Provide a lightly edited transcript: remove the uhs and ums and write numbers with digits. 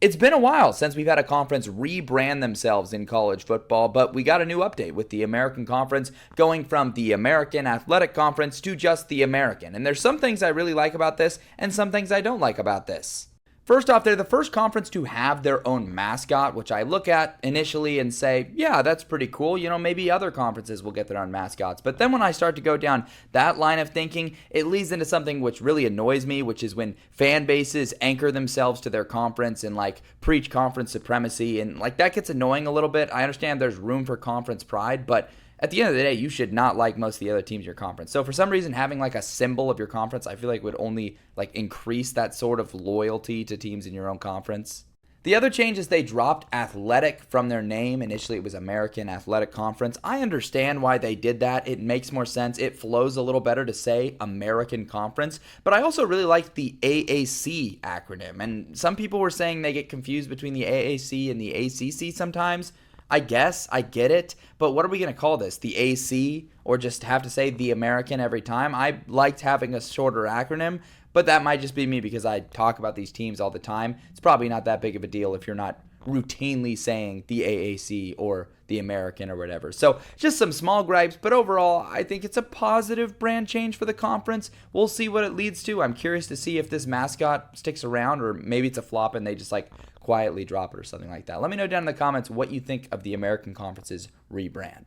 It's been a while since we've had a conference rebrand themselves in college football, but we got a new update with the American Conference going from the American Athletic Conference to just the American. And there's some things I really like about this and some things I don't like about this. First off, they're the first conference to have their own mascot, which I look at initially and say, yeah, that's pretty cool. Maybe other conferences will get their own mascots. But then when I start to go down that line of thinking, it leads into something which really annoys me, which is when fan bases anchor themselves to their conference and preach conference supremacy. And that gets annoying a little bit. I understand there's room for conference pride, but at the end of the day, you should not like most of the other teams in your conference. So for some reason, having a symbol of your conference, I feel like would only increase that sort of loyalty to teams in your own conference. The other change is they dropped athletic from their name. Initially, it was American Athletic Conference. I understand why they did that. It makes more sense. It flows a little better to say American Conference. But I also really like the AAC acronym. And some people were saying they get confused between the AAC and the ACC sometimes. I guess, I get it, but what are we going to call this? The AC? Or just have to say the American every time? I liked having a shorter acronym, but that might just be me because I talk about these teams all the time. It's probably not that big of a deal if you're not routinely saying the AAC or the American or whatever. So just some small gripes, but overall, I think it's a positive brand change for the conference. We'll see what it leads to. I'm curious to see if this mascot sticks around or maybe it's a flop and they just quietly drop it or something like that. Let me know down in the comments what you think of the American Conference's rebrand.